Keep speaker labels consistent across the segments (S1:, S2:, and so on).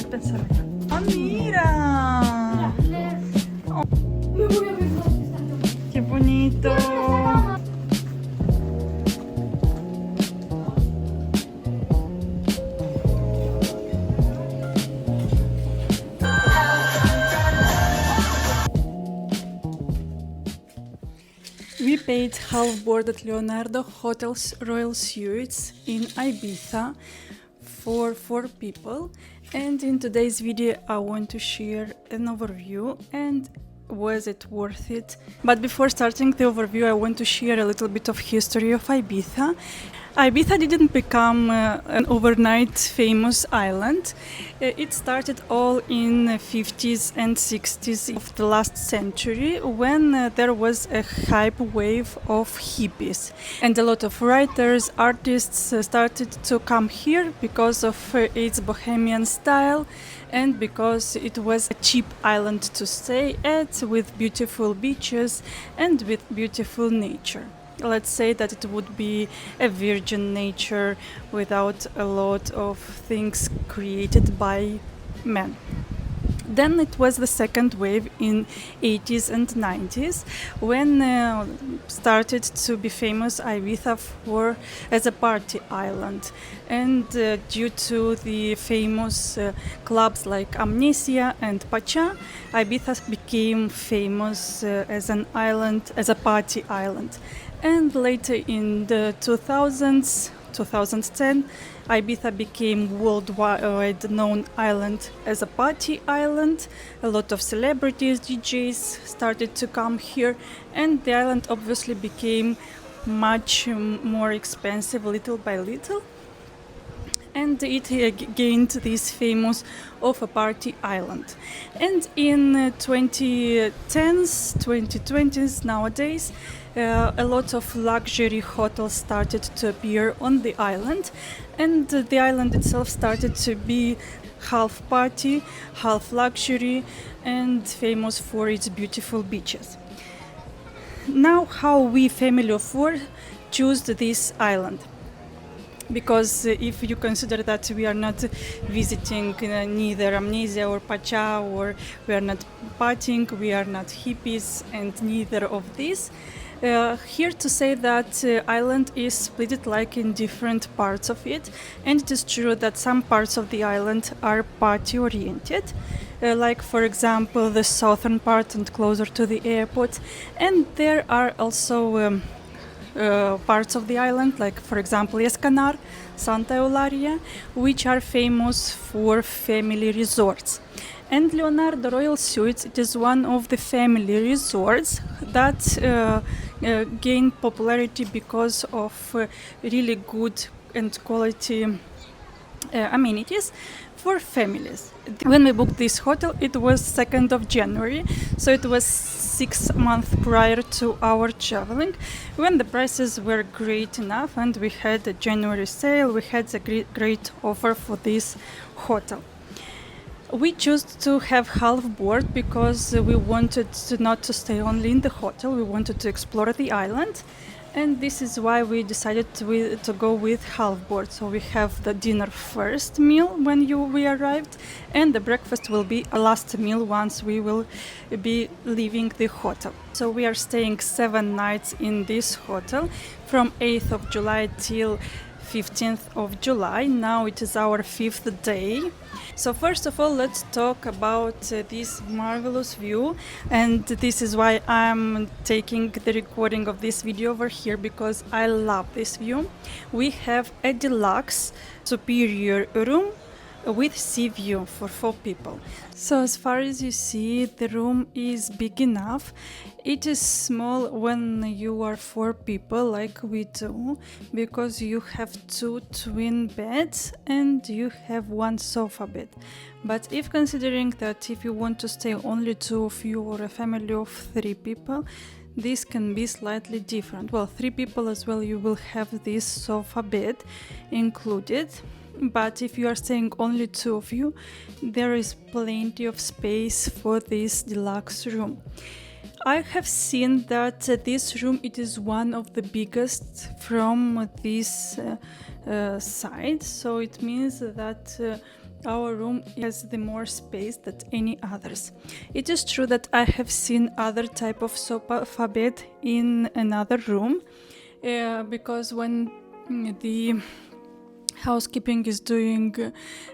S1: pensamiento. ¡Ah, mira! Oh, ¡qué bonito! We paid half board at Leonardo Royal Suites in Ibiza for 4 people, and in today's video I want to share an overview and was it worth it. But before starting the overview, I want to share a little bit of history of Ibiza. Ibiza didn't become an overnight famous island. It started all in the 50s and 60s of the last century, when there was a hype wave of hippies. And a lot of writers, artists started to come here because of its bohemian style and because it was a cheap island to stay at, with beautiful beaches and with beautiful nature. Let's say that it would be a virgin nature without a lot of things created by men. Then it was the second wave in 80s and 90s, when started to be famous Ibiza as a party island. And due to the famous clubs like Amnesia and Pacha, Ibiza became famous as an island, as a party island. And later in the 2000s, 2010, Ibiza became worldwide known island as a party island. A lot of celebrities, DJs started to come here, and the island obviously became much more expensive little by little. And it gained this famous of a party island. And in 2010s, 2020s nowadays, a lot of luxury hotels started to appear on the island, and the island itself started to be half party, half luxury, and famous for its beautiful beaches. Now, how we, family of 4, choose this island? Because if you consider that we are not visiting neither Amnesia or Pacha, or we are not partying, we are not hippies, and neither of these, here to say that island is split like in different parts of it, and it is true that some parts of the island are party oriented, like for example the southern part and closer to the airport, and there are also parts of the island, like for example Es Canar, Santa Eulalia, which are famous for family resorts. And Leonardo Royal Suites, it is one of the family resorts that gained popularity because of really good and quality amenities for families. When we booked this hotel, it was 2nd of January, so it was 6 months prior to our traveling, when the prices were great enough and we had a January sale. We had a great offer for this hotel. We chose to have half board because we wanted not to stay only in the hotel, we wanted to explore the island, and this is why we decided to go with half board. So we have the dinner first meal when we arrived, and the breakfast will be a last meal once we will be leaving the hotel. So we are staying 7 nights in this hotel from 8th of July till 15th of July. Now it is our 5th day. So first of all, let's talk about this marvelous view, and this is why I'm taking the recording of this video over here, because I love this view. We have a deluxe superior room with sea view for 4 people. So as far as you see, the room is big enough. It is small when you are 4 people like we do, because you have 2 twin beds and you have 1 sofa bed. But if considering that if you want to stay only 2 of you or a family of 3 people, this can be slightly different. Well, 3 people as well, you will have this sofa bed included. But if you are staying only 2 of you, there is plenty of space for this deluxe room. I have seen that this room, it is one of the biggest from this side, so it means that our room has the more space than any others. It is true that I have seen other type of sofa bed in another room, because when the housekeeping is doing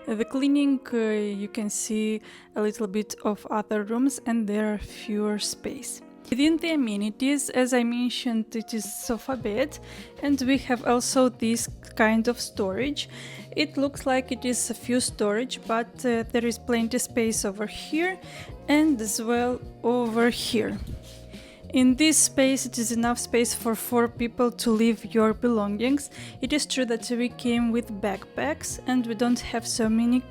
S1: the cleaning, you can see a little bit of other rooms and there are fewer space. Within the amenities, as I mentioned, it is sofa bed, and we have also this kind of storage. It looks like it is a few storage, but there is plenty space over here and as well over here. In this space, it is enough space for 4 people to leave your belongings. It is true that we came with backpacks and we don't have so many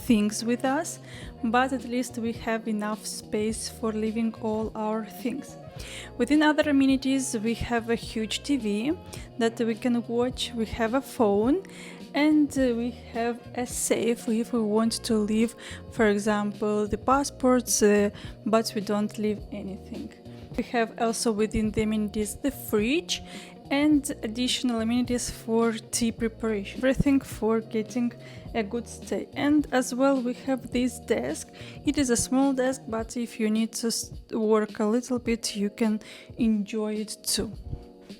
S1: things with us, but at least we have enough space for leaving all our things. Within other amenities, we have a huge TV that we can watch, we have a phone, and we have a safe if we want to leave, for example, the passports, but we don't leave anything. We have also within the amenities the fridge and additional amenities for tea preparation, everything for getting a good stay. And as well we have this desk. It is a small desk, but if you need to work a little bit, you can enjoy it too.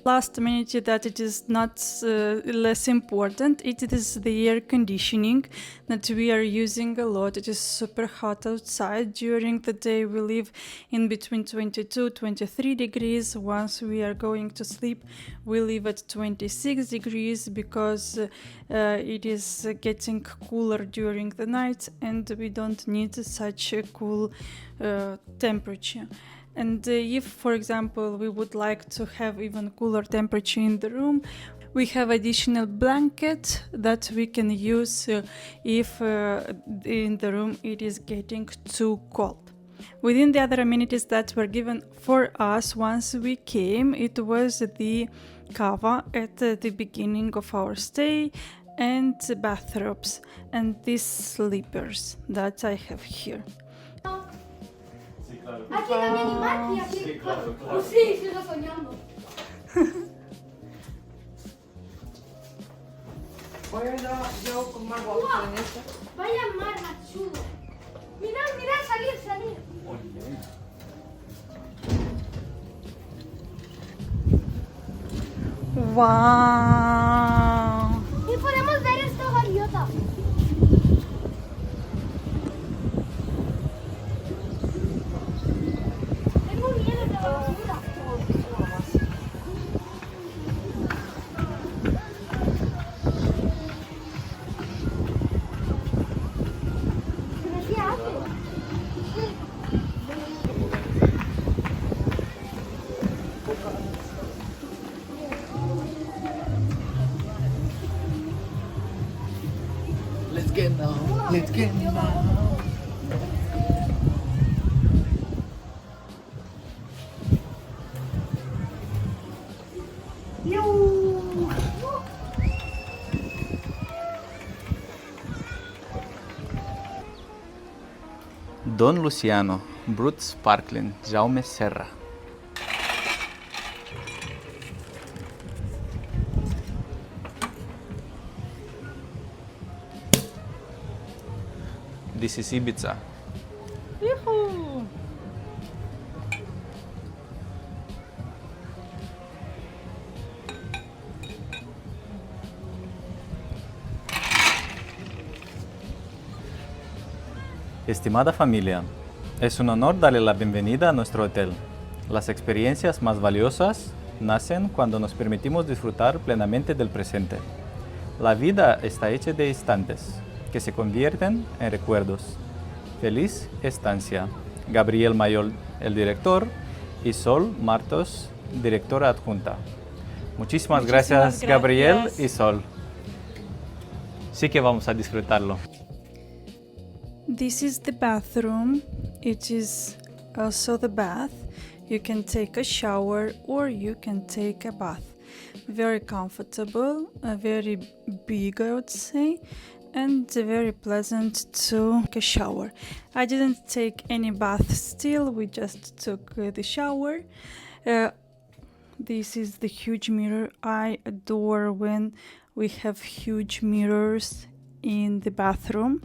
S1: Last amenity that it is not less important, it is the air conditioning that we are using a lot. It is super hot outside. During the day we live in between 22-23 degrees. Once we are going to sleep, we live at 26 degrees because it is getting cooler during the night and we don't need such a cool temperature. And if, for example, we would like to have even cooler temperature in the room, we have additional blanket that we can use if in the room it is getting too cold. Within the other amenities that were given for us once we came, it was the cava at the beginning of our stay and bathrobes and these slippers that I have here.
S2: Aquí también hay magia. Sí, claro, claro. Sí, sigo soñando.
S3: Bueno, yo con más guapo en esto.
S2: Vaya mar más chulo. Mirad, mirad, salir, salir.
S1: Wow!
S2: Y podemos ver esta gaviota. Tengo miedo de la basura. ¿Pero qué hace?
S3: Let's get now. Let's get now.
S4: Don Luciano, Brut Sparkling, Jaume Serra. This is Ibiza.
S1: Yoo-hoo!
S4: Estimada familia, es un honor darle la bienvenida a nuestro hotel. Las experiencias más valiosas nacen cuando nos permitimos disfrutar plenamente del presente. La vida está hecha de instantes que se convierten en recuerdos. Feliz estancia. Gabriel Mayol, el director, y Sol Martos, directora adjunta. Muchísimas gracias, Gabriel
S1: gracias.
S4: y Sol. Sí que vamos a disfrutarlo.
S1: This is the bathroom. It is also the bath. You can take a shower or you can take a bath. Very comfortable, very big, I would say, and very pleasant to take a shower. I didn't take any bath still, we just took the shower. This is the huge mirror. I adore when we have huge mirrors in the bathroom.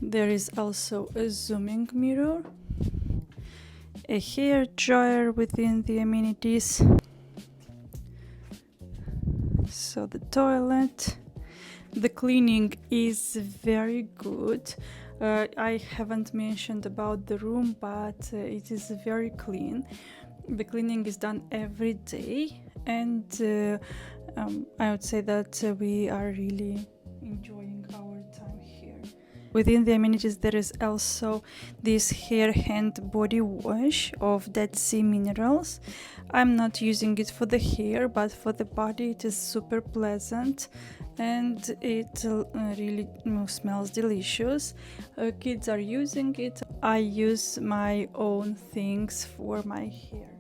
S1: There is also a zooming mirror, a hair dryer within the amenities, so the toilet. The cleaning is very good. I haven't mentioned about the room, but it is very clean. The cleaning is done every day, and I would say that we are really enjoying our time here. Within the amenities there is also this hair hand body wash of Dead Sea minerals. I'm not using it for the hair, but for the body it is super pleasant and it really smells delicious. Kids are using it. I use my own things for my hair.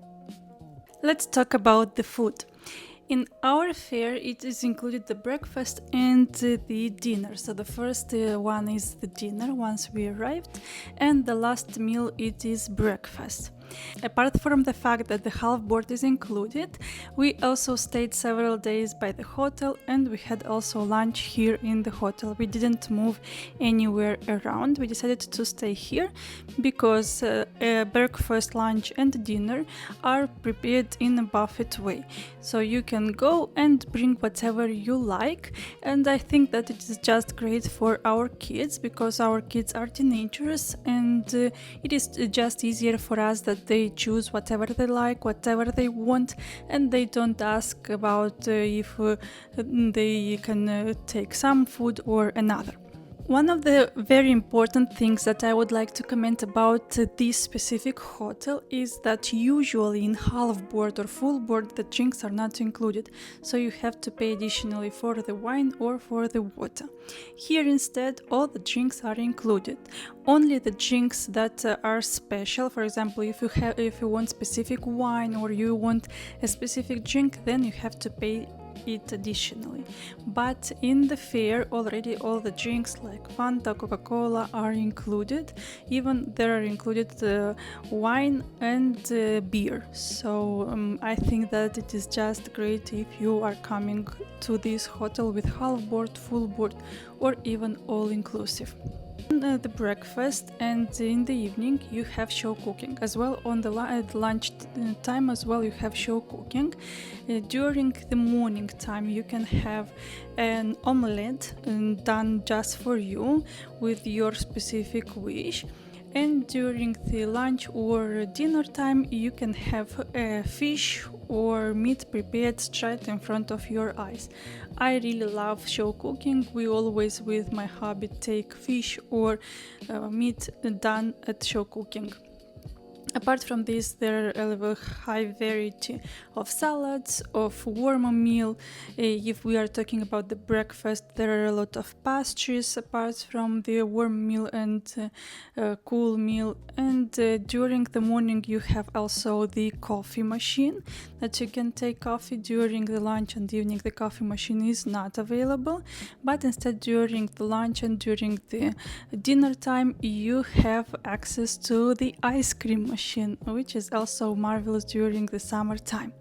S1: Let's talk about the food. In our fare, it is included the breakfast and the dinner. So the first one is the dinner once we arrived, and the last meal it is breakfast. Apart from the fact that the half board is included, we also stayed several days by the hotel and we had also lunch here in the hotel. We didn't move anywhere around. We decided to stay here because breakfast, lunch and dinner are prepared in a buffet way. So you can go and bring whatever you like, and I think that it is just great for our kids because our kids are teenagers, and it is just easier for us that they choose whatever they like, whatever they want, and they don't ask about if they can take some food or another. One of the very important things that I would like to comment about this specific hotel is that usually in half board or full board the drinks are not included, so you have to pay additionally for the wine or for the water. Here instead all the drinks are included. Only the drinks that are special, for example, if you want specific wine or you want a specific drink, then you have to pay it additionally. But in the fare already all the drinks like Fanta, Coca-Cola are included. Even there are included wine and beer. So I think that it is just great if you are coming to this hotel with half board, full board or even all inclusive. The breakfast and in the evening you have show cooking as well. On the lunch time as well you have show cooking. During the morning time you can have an omelette done just for you with your specific wish, and during the lunch or dinner time you can have fish or meat prepared straight in front of your eyes. I really love show cooking. We always with my hubby take fish or meat done at show cooking. Apart from this, there are a high variety of salads, of warm meal. If we are talking about the breakfast, there are a lot of pastries apart from the warm meal and cool meal. And during the morning, you have also the coffee machine that you can take coffee. During the lunch and evening, the coffee machine is not available, but instead during the lunch and during the dinner time, you have access to the ice cream machine, which is also marvelous during the summertime.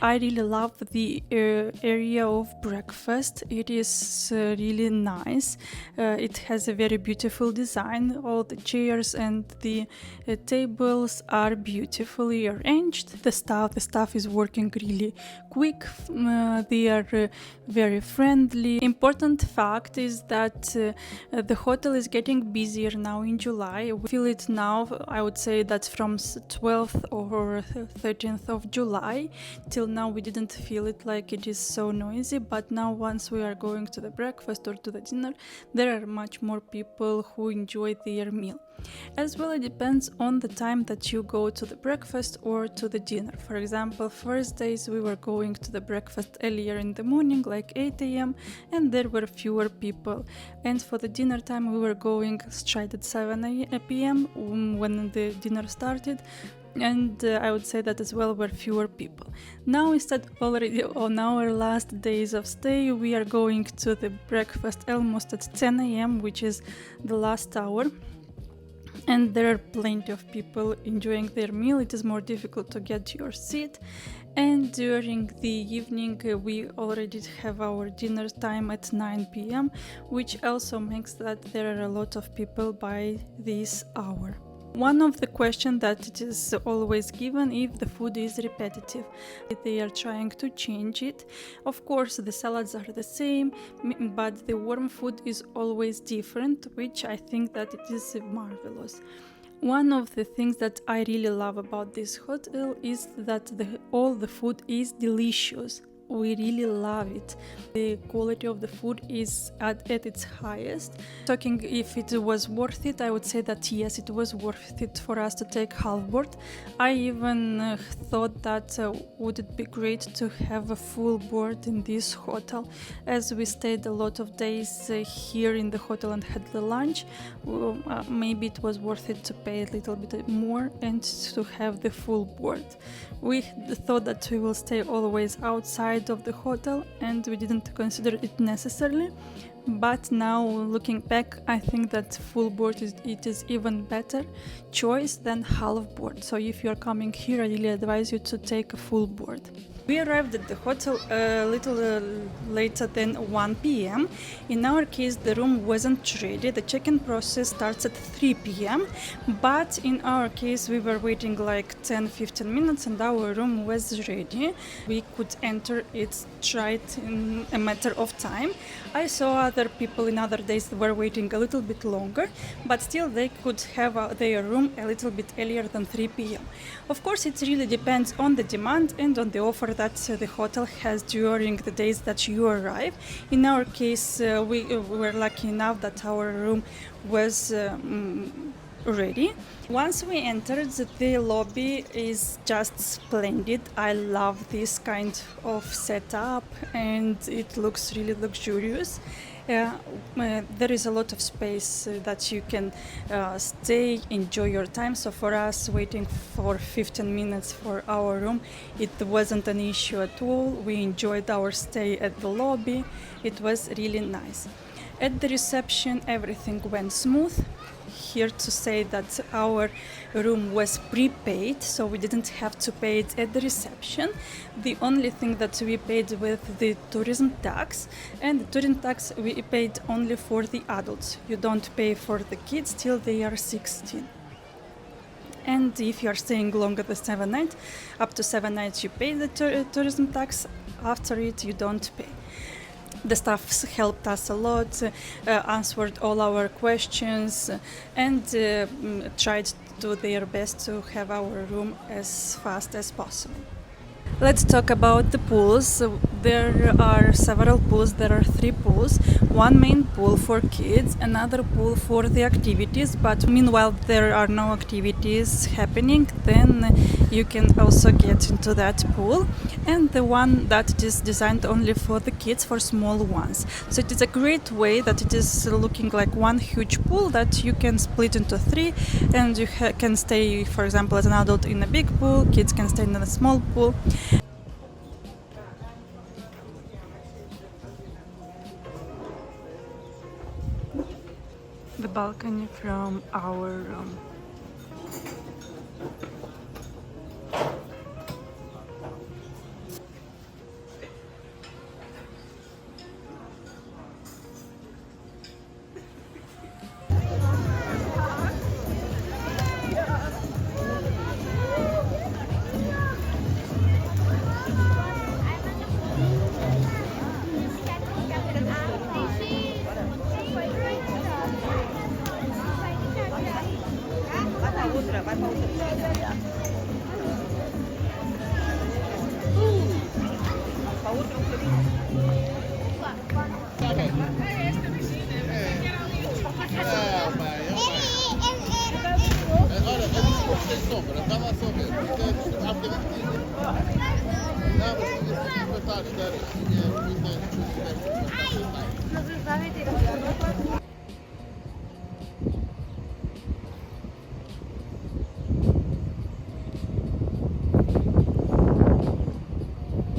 S1: I really love the area of breakfast. It is really nice. It has a very beautiful design. All the chairs and the tables are beautifully arranged. The staff is working really quick. They are very friendly. Important fact is that the hotel is getting busier now in July. We feel it now. I would say that from 12th or 13th of July till now we didn't feel it like it is so noisy, but now once we are going to the breakfast or to the dinner, there are much more people who enjoy their meal. As well, it depends on the time that you go to the breakfast or to the dinner. For example, first days we were going to the breakfast earlier in the morning, like 8 a.m., and there were fewer people. And for the dinner time we were going straight at 7 p.m. when the dinner started. And I would say that as well were fewer people. Now instead, already on our last days of stay, we are going to the breakfast almost at 10 a.m., which is the last hour. and there are plenty of people enjoying their meal. It is more difficult to get to your seat. And during the evening we already have our dinner time at 9 p.m., which also makes that there are a lot of people by this hour. One of the questions that it is always given if the food is repetitive. They are trying to change it. Of course, the salads are the same, but the warm food is always different, which I think that it is marvelous. One of the things that I really love about this hotel is that all the food is delicious. We really love it. The quality of the food is at its highest. Talking if it was worth it, I would say that yes, it was worth it for us to take half board. I even thought that would it be great to have a full board in this hotel, as we stayed a lot of days here in the hotel and had the lunch. Maybe it was worth it to pay a little bit more and to have the full board. We thought that we will stay always outside of the hotel and we didn't consider it necessarily, but now looking back, I think that full board is even better choice than half board. So if you're coming here, I really advise you to take a full board. We arrived at the hotel a little later than 1 p.m. In our case, the room wasn't ready. The check-in process starts at 3 p.m. But in our case, we were waiting like 10-15 minutes and our room was ready. We could enter it right in a matter of time. I saw other people in other days that were waiting a little bit longer, but still they could have their room a little bit earlier than 3 p.m. Of course, it really depends on the demand and on the offer that the hotel has during the days that you arrive. In our case, we were lucky enough that our room was ready. Once we entered, the lobby is just splendid. I love this kind of setup and it looks really luxurious. There is a lot of space that you can stay, enjoy your time. So for us, waiting for 15 minutes for our room, it wasn't an issue at all. We enjoyed our stay at the lobby. It was really nice. At the reception, everything went smooth. Here to say that our room was prepaid, so we didn't have to pay it at the reception. The only thing that we paid with the tourism tax, and the tourism tax we paid only for the adults. You don't pay for the kids till they are 16. And if you are staying longer than 7 nights, up to 7 nights you pay the tourism tax. After it, you don't pay. The staff helped us a lot, answered all our questions, and tried to do their best to have our room as fast as possible. Let's talk about the pools. There are several pools. There are 3 pools. One main pool for kids, another pool for the activities, but meanwhile there are no activities happening, then you can also get into that pool. And the one that is designed only for the kids, for small ones. So it is a great way that it is looking like one huge pool that you can split into 3, and you can stay, for example, as an adult in a big pool, kids can stay in a small pool. The balcony from our room.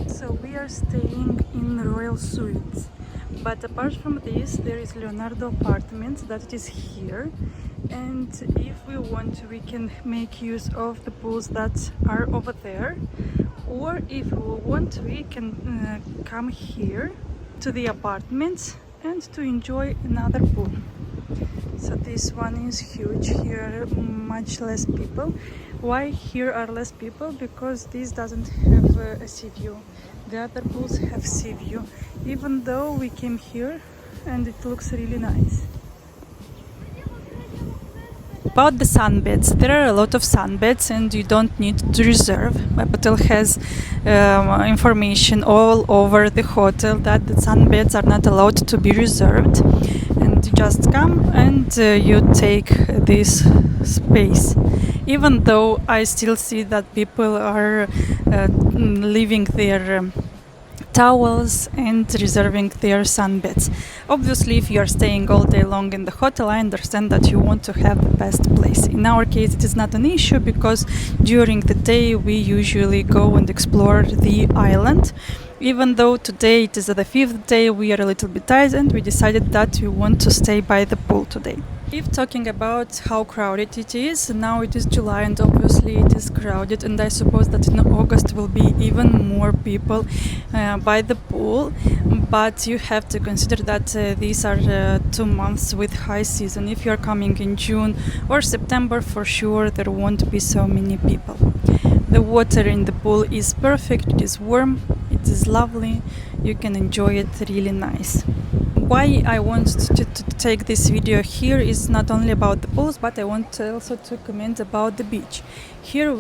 S1: So we are staying in Royal Suites, but apart from this there is Leonardo Apartments that is here, and if we want we can make use of the pools that are over there, or if we want we can come here to the apartments and to enjoy another pool. So this one is huge. Here are much less people. Why here are less people? Because this doesn't have a sea view. The other pools have sea view, even though we came here and it looks really nice. About the sunbeds, there are a lot of sunbeds and you don't need to reserve. My hotel has information all over the hotel that the sunbeds are not allowed to be reserved, and you just come and you take this space. Even though I still see that people are leaving their towels and reserving their sunbeds. Obviously, if you are staying all day long in the hotel, I understand that you want to have the best place. In our case, it is not an issue because during the day we usually go and explore the island. Even though today it is the 5th day, we are a little bit tired and we decided that we want to stay by the pool today. If talking about how crowded it is, now it is July and obviously it is crowded, and I suppose that in August will be even more people by the pool, but you have to consider that these are 2 months with high season. If you are coming in June or September, for sure there won't be so many people. The water in the pool is perfect, it is warm, it is lovely, you can enjoy it really nice. Why I want to take this video here is not only about the pools, but I want also to comment about the beach. Here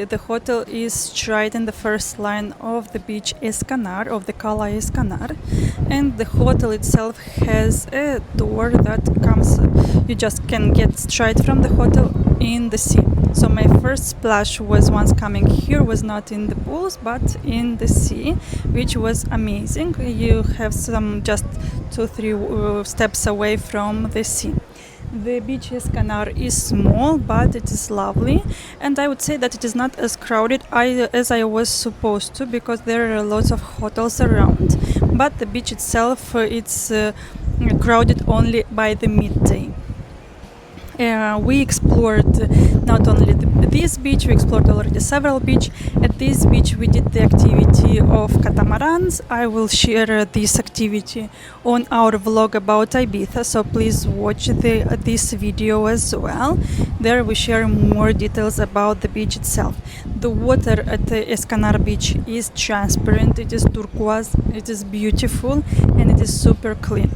S1: the hotel is right in the first line of the beach Es Canar, of the cala Es Canar, and the hotel itself has a door that comes, you just can get straight from the hotel in the sea. So my first splash was once coming here was not in the pools but in the sea, which was amazing. You have some just 2-3 steps away from the sea. The beach Es Canar is small, but it is lovely, and I would say that it is not as crowded as I was supposed to, because there are lots of hotels around. But the beach itself, it's crowded only by the midday. We explored not only this beach, we explored already several beaches. At this beach we did the activity of catamarans. I will share this activity on our vlog about Ibiza, so please watch this video as well. There we share more details about the beach itself. The water at the Es Canar beach is transparent, it is turquoise, it is beautiful, and it is super clean.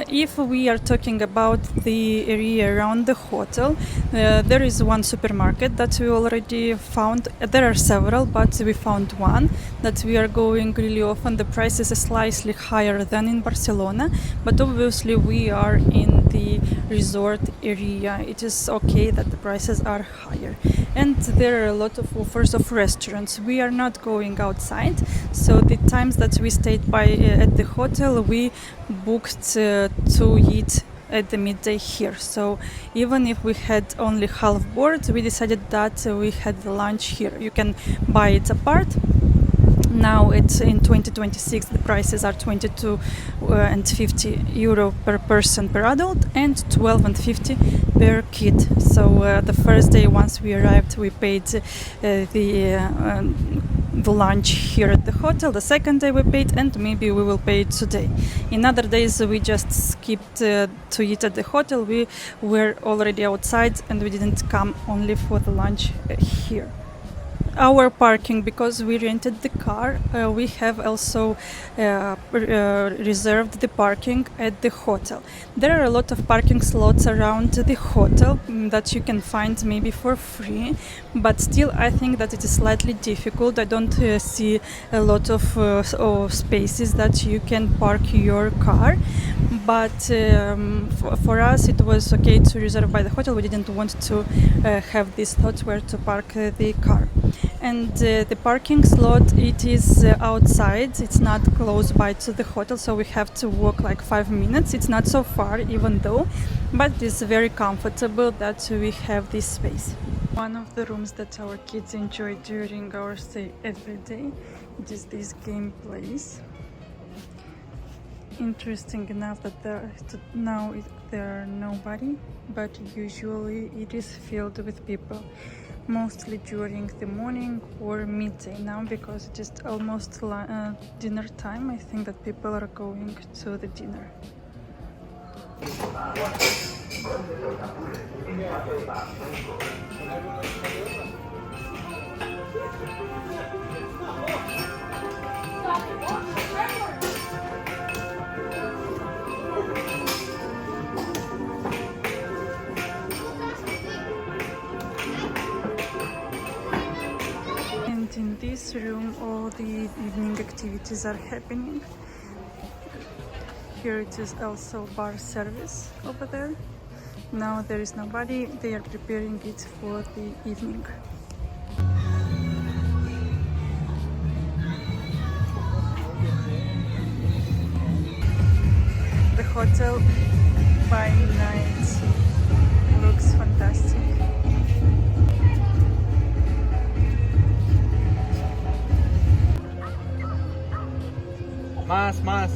S1: If we are talking about the area around the hotel, there is one supermarket that we already found. There are several, but we found one that we are going really often. The price is slightly higher than in Barcelona, but obviously we are in the resort area. It is okay that the prices are higher. And there are a lot of offers of restaurants. We are not going outside, so the times that we stayed at the hotel, we booked to eat at the midday here. So even if we had only half board, we decided that we had the lunch here. You can buy it apart. Now it's in 2026, the prices are 22 and 50 euro per person per adult and 12 and 50 per kid. So the first day once we arrived, we paid the lunch here at the hotel. The second day we paid, and maybe we will pay it today. In other days we just skipped to eat at the hotel. We were already outside and we didn't come only for the lunch here. Our parking, because we rented the car, we have also reserved the parking at the hotel. There are a lot of parking slots around the hotel that you can find maybe for free, but still I think that it is slightly difficult. I don't see a lot of spaces that you can park your car, but for us it was okay to reserve by the hotel. We didn't want to have this thought where to park the car. And the parking slot, it is outside, it's not close by to the hotel, so we have to walk like 5 minutes. It's not so far even though, but it's very comfortable that we have this space. One of the rooms that our kids enjoy during our stay every day, it is this game place. interesting enough that there are nobody, but usually it is filled with people, mostly during the morning or midday. Now, because it is almost dinner time, I think that people are going to the dinner. And in this room all the evening activities are happening. Here it is also bar service over there. Now there is nobody, they are preparing it for the evening. The hotel by night looks fantastic.
S4: Más.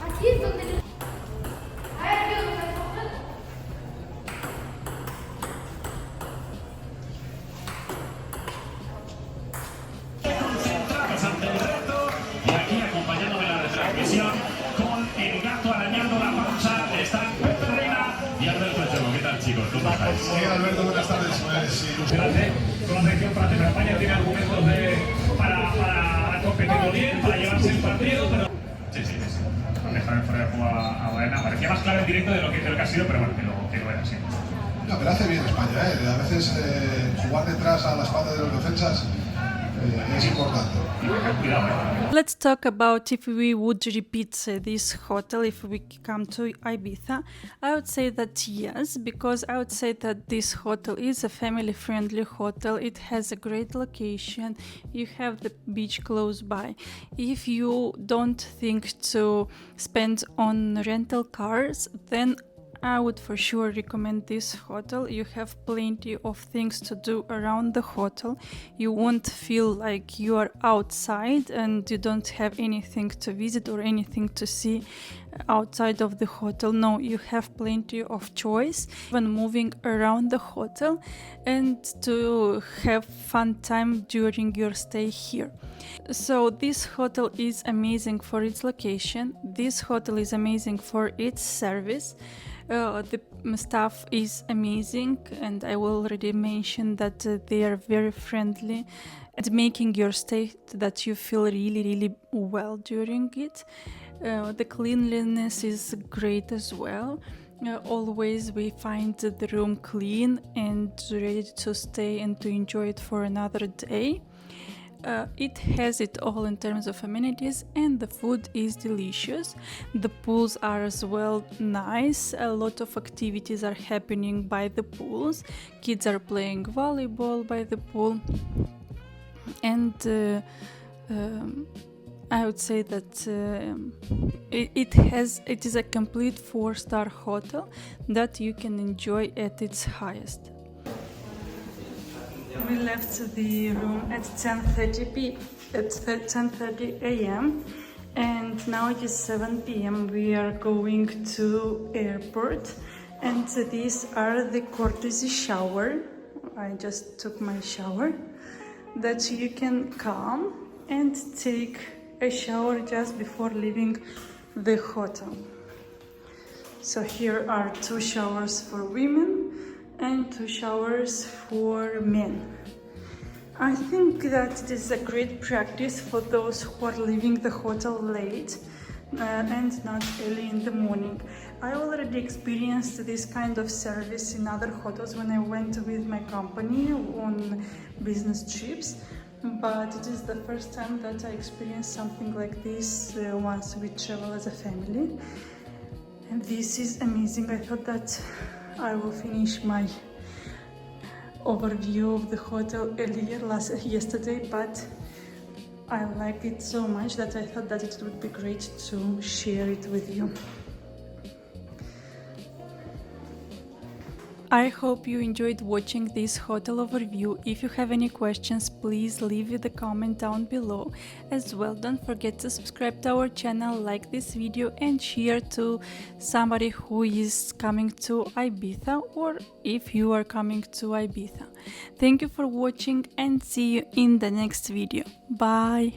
S2: Aquí es donde... A ver, yo lo voy
S5: Concentrados ante el reto y aquí acompañándome la retransmisión con el gato arañando la panza están Pepe Reina y Alberto Echevo. ¿Qué tal, chicos? ¿Cómo estáis?
S6: Sí, Alberto, buenas tardes. Pues,
S5: Ilusionante con la selección francesa. España tiene argumentos para competir bien, para llevarse el partido, pero... Sí. Han dejado fuera de juego a Baena. Parecía más claro en directo de lo que ha sido, pero bueno, que lo era, sí.
S6: no, pero hace bien España, ¿eh? A veces jugar detrás a la espalda de los defensas es importante.
S1: Let's talk about if we would repeat this hotel if we come to Ibiza. I would say that yes, because I would say that this hotel is a family-friendly hotel. It has a great location. You have the beach close by. If you don't think to spend on rental cars, then I would for sure recommend this hotel. You have plenty of things to do around the hotel. You won't feel like you are outside and you don't have anything to visit or anything to see outside of the hotel. No, you have plenty of choice when moving around the hotel and to have fun time during your stay here. So this hotel is amazing for its location. This hotel is amazing for its service. The staff is amazing, and I will already mention that they are very friendly and making your stay that you feel really well during it. The cleanliness is great as well. Always we find the room clean and ready to stay and to enjoy it for another day. It has it all in terms of amenities, and the food is delicious. The pools are as well nice. A lot of activities are happening by the pools. Kids are playing volleyball by the pool, and I would say that it is a complete 4-star hotel that you can enjoy at its highest. We left the room at 10:30 a.m. and now it is 7 p.m. We are going to airport, and these are the courtesy shower. I just took my shower that you can come and take a shower just before leaving the hotel. So here are 2 showers for women and 2 showers for men. I think that it is a great practice for those who are leaving the hotel late and not early in the morning. I already experienced this kind of service in other hotels when I went with my company on business trips, but it is the first time that I experienced something like this once we travel as a family, and this is amazing. I thought that I will finish my overview of the hotel yesterday, but I like it so much that I thought that it would be great to share it with you. I hope you enjoyed watching this hotel overview. If you have any questions, please leave the comment down below. As well, don't forget to subscribe to our channel, like this video and share to somebody who is coming to Ibiza, or if you are coming to Ibiza. Thank you for watching and see you in the next video. Bye!